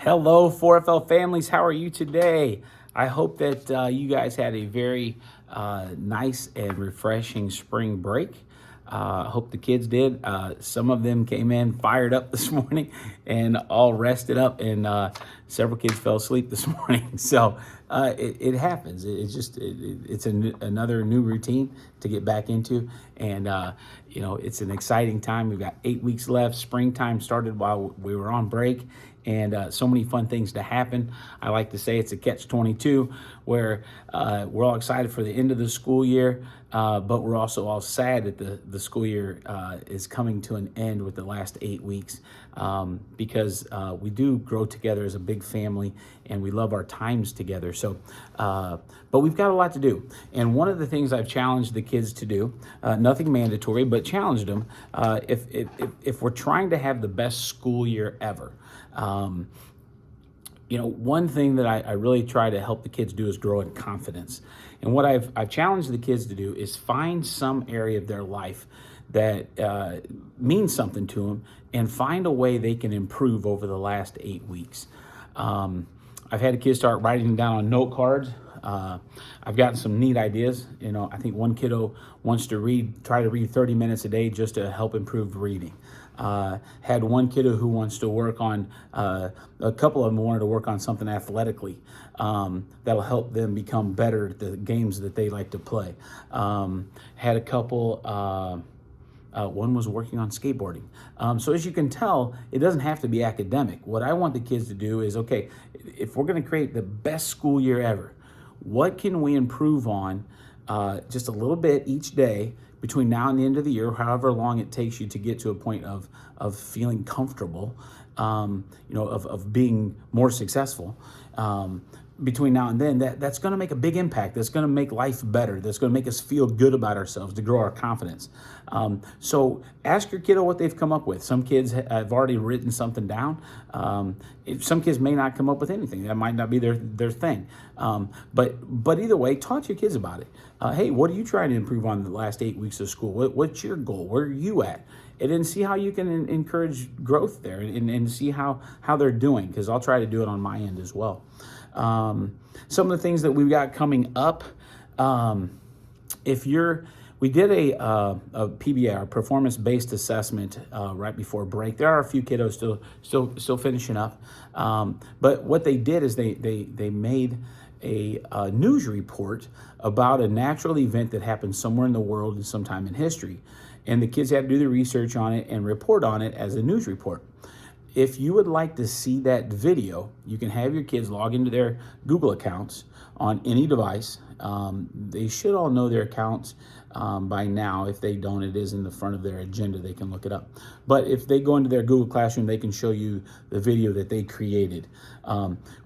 Hello, 4FL families. How are you today? I hope that you guys had a very nice and refreshing spring break. I hope the kids did. Some of them came in fired up this morning and all rested up, and several kids fell asleep this morning. So it happens. It's another new routine to get back into, and it's an exciting time. We've got 8 weeks left. Springtime started while we were on break, and so many fun things to happen. I like to say it's a catch-22 where we're all excited for the end of the school year, but we're also all sad that the school year is coming to an end with the last 8 weeks, because we do grow together as a big family and we love our times together. So, but we've got a lot to do. And one of the things I've challenged the kids to do, nothing mandatory, but challenged them, if we're trying to have the best school year ever, one thing that I really try to help the kids do is grow in confidence. And what I've challenged the kids to do is find some area of their life that means something to them and find a way they can improve over the last 8 weeks. I've had the kids start writing them down on note cards. I've gotten some neat ideas. I think one kiddo wants to try to read 30 minutes a day just to help improve reading. Had one kiddo who wants to work on, a couple of them wanted to work on something athletically that'll help them become better at the games that they like to play. Had a couple, one was working on skateboarding. So as you can tell, it doesn't have to be academic. What I want the kids to do is, okay, if we're going to create the best school year ever, what can we improve on just a little bit each day between now and the end of the year, however long it takes you to get to a point of feeling comfortable, of being more successful. Between now and then, that's going to make a big impact. That's going to make life better. That's going to make us feel good about ourselves, to grow our confidence. So ask your kiddo what they've come up with. Some kids have already written something down. Some kids may not come up with anything. That might not be their thing. But either way, talk to your kids about it. Hey, what are you trying to improve on the last 8 weeks of school? What's your goal? Where are you at? And then see how you can encourage growth there, and see how they're doing, because I'll try to do it on my end as well. Some of the things that we've got coming up, we did a PBA, our performance-based assessment, right before break. There are a few kiddos still finishing up, but what they did is they made a news report about a natural event that happened somewhere in the world and sometime in history, and the kids had to do the research on it and report on it as a news report. If you would like to see that video, you can have your kids log into their Google accounts on any device. They should all know their accounts by now. If they don't, it is in the front of their agenda. They can look it up. But if they go into their Google Classroom, they can show you the video that they created.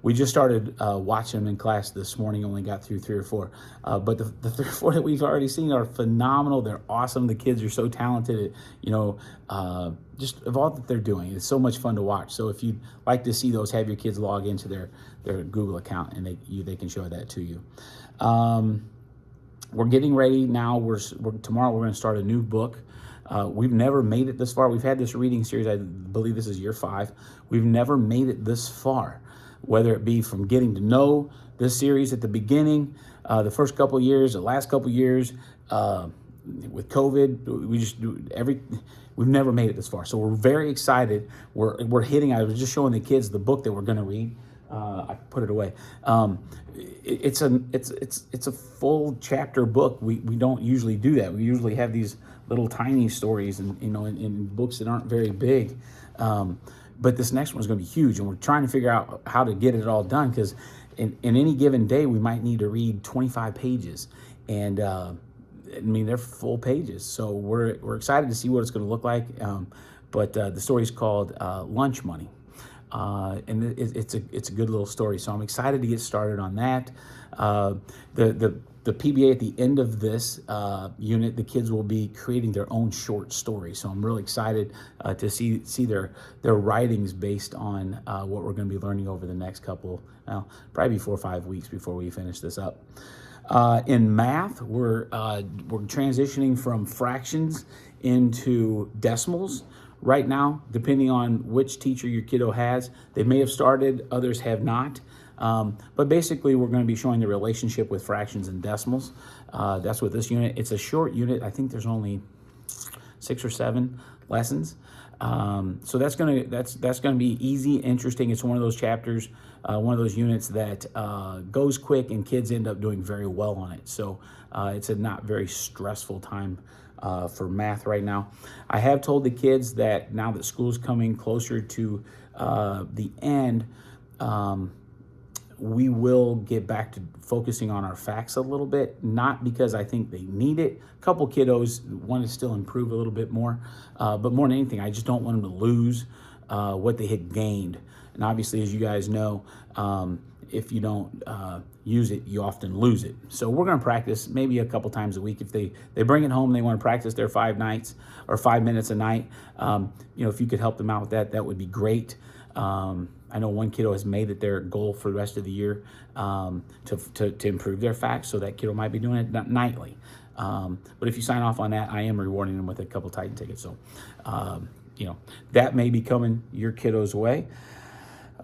We just started watching them in class this morning, only got through 3 or 4. But the 3 or 4 that we've already seen are phenomenal. They're awesome. The kids are so talented at, just of all that they're doing. It's so much fun to watch. So if you'd like to see those, have your kids log into their Google account, and they can show that to you. We're getting ready now. Tomorrow we're going to start a new book. We've never made it this far. We've had this reading series. I believe this is year 5. We've never made it this far, whether it be from getting to know this series at the beginning, the first couple of years, the last couple of years, with COVID, we've never made it this far. So we're very excited. We're hitting. I was just showing the kids the book that we're going to read. I put it away. It's a full chapter book. We don't usually do that. We usually have these little tiny stories, and in books that aren't very big. But this next one's going to be huge, and we're trying to figure out how to get it all done, because in any given day we might need to read 25 pages, and they're full pages. So we're excited to see what it's going to look like. But the story is called Lunch Money. And it's a good little story. So I'm excited to get started on that. The PBA, at the end of this unit, the kids will be creating their own short story. So I'm really excited to see their writings based on what we're going to be learning over the next probably 4 or 5 weeks before we finish this up. In math, we're transitioning from fractions into decimals. right now, depending on which teacher your kiddo has. They may have started, others have not. But basically, we're going to be showing the relationship with fractions and decimals. That's what this unit. It's a short unit. I think there's only 6 or 7 lessons. So that's gonna be easy, interesting. It's one of those chapters, one of those units that goes quick, and kids end up doing very well on it. So it's a not very stressful time for math right now. I have told the kids that now that school's coming closer to the end, we will get back to focusing on our facts a little bit, not because I think they need it. A couple kiddos want to still improve a little bit more, but more than anything, I just don't want them to lose what they had gained. And obviously, as you guys know, if you don't use it, you often lose it. So we're going to practice maybe a couple times a week. If they bring it home, they want to practice their 5 nights or 5 minutes a night. If you could help them out with that, that would be great. I know one kiddo has made it their goal for the rest of the year to improve their facts, so that kiddo might be doing it nightly. But if you sign off on that, I am rewarding them with a couple Titan tickets. So, that may be coming your kiddo's way.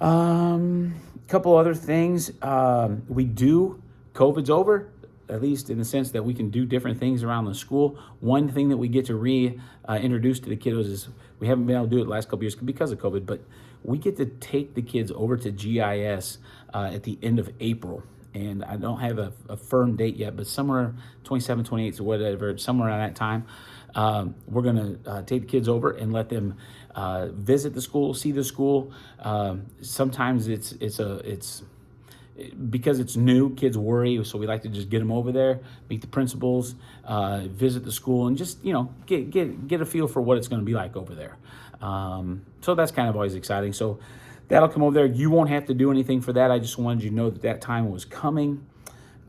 Couple other things. COVID's over, at least in the sense that we can do different things around the school. One thing that we get to reintroduce to the kiddos is, we haven't been able to do it the last couple years because of COVID, but we get to take the kids over to GIS at the end of April. And I don't have a firm date yet, but somewhere 27, 28 or whatever, somewhere around that time, we're going to take the kids over and let them visit the school, see the school. Sometimes it's because it's new, kids worry, so we like to just get them over there, meet the principals, visit the school, and just get a feel for what it's going to be like over there. So that's kind of always exciting. So that'll come over there. You won't have to do anything for that. I just wanted you to know that time was coming.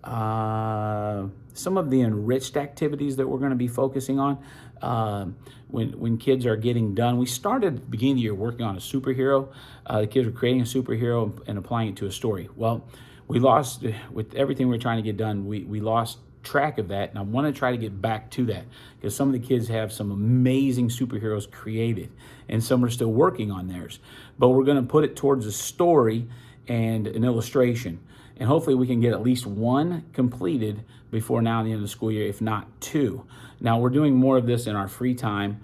Some of the enriched activities that we're going to be focusing on when kids are getting done. We started at the beginning of the year working on a superhero. The kids were creating a superhero and applying it to a story. Well, we lost, with everything we were trying to get done, we lost track of that, and I want to try to get back to that, because some of the kids have some amazing superheroes created, and some are still working on theirs. But we're going to put it towards a story and an illustration, and hopefully we can get at least one completed before now the end of the school year, if not 2. Now, we're doing more of this in our free time,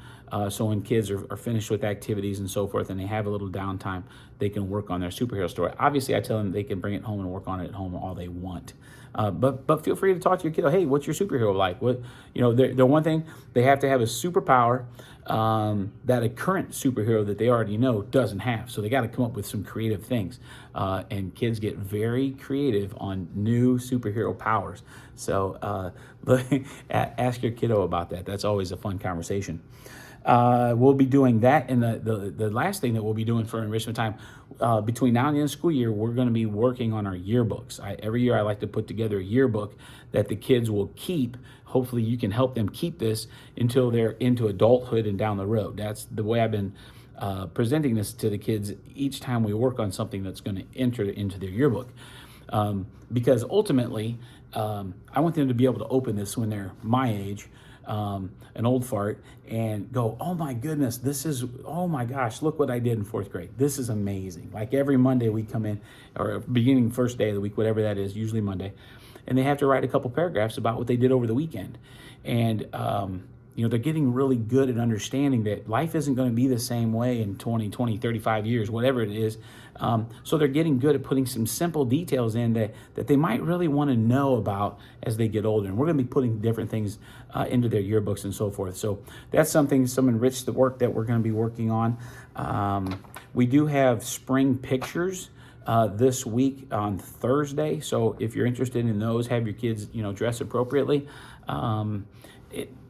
so when kids are finished with activities and so forth, and they have a little downtime, they can work on their superhero story. Obviously, I tell them they can bring it home and work on it at home all they want. But feel free to talk to your kiddo. Hey, what's your superhero like? The one thing, they have to have a superpower that a current superhero that they already know doesn't have. So they got to come up with some creative things. And kids get very creative on new superhero powers. So ask your kiddo about that. That's always a fun conversation. We'll be doing that. And the last thing that we'll be doing for enrichment time, between now and the end of the school year, we're going to be working on our yearbooks. Every year I like to put together a yearbook that the kids will keep. Hopefully you can help them keep this until they're into adulthood and down the road. That's the way I've been presenting this to the kids each time we work on something that's going to enter into their yearbook. Because ultimately, I want them to be able to open this when they're my age, an old fart, and go, oh my goodness, oh my gosh, look what I did in 4th grade. This is amazing. Like every Monday we come in, or beginning first day of the week, whatever that is, usually Monday, and they have to write a couple paragraphs about what they did over the weekend. And, they're getting really good at understanding that life isn't going to be the same way in 20, 35 years, whatever it is. So they're getting good at putting some simple details in that they might really want to know about as they get older. And we're going to be putting different things into their yearbooks and so forth. So that's some enriched work that we're going to be working on. We do have spring pictures this week on Thursday. So if you're interested in those, have your kids, dress appropriately.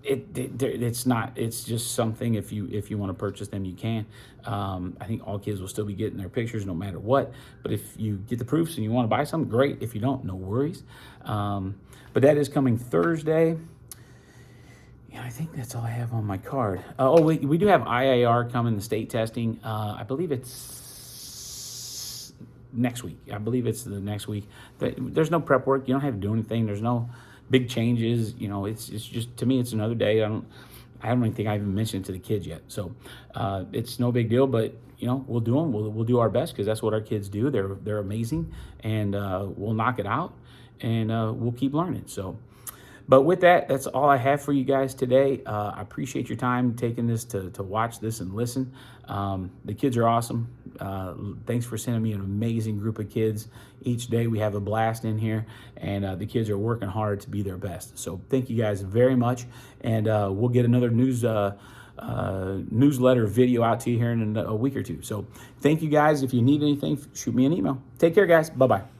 It's just something, if you want to purchase them, you can. I think all kids will still be getting their pictures no matter what. But if you get the proofs and you want to buy some, great. If you don't, no worries. But that is coming Thursday. Yeah, I think that's all I have on my card. We do have IAR coming, the state testing. I believe it's next week. I believe it's the next week. There's no prep work. You don't have to do anything. There's no big changes. It's just, to me, it's another day. I don't even think I even mentioned it to the kids yet. So it's no big deal, but we'll do them. We'll do our best because that's what our kids do. They're amazing, and we'll knock it out, and we'll keep learning. So. But with that, that's all I have for you guys today. I appreciate your time taking this to watch this and listen. The kids are awesome. Thanks for sending me an amazing group of kids. Each day we have a blast in here, and the kids are working hard to be their best. So thank you guys very much, and we'll get another newsletter video out to you here in a week or two. So thank you guys. If you need anything, shoot me an email. Take care, guys. Bye-bye.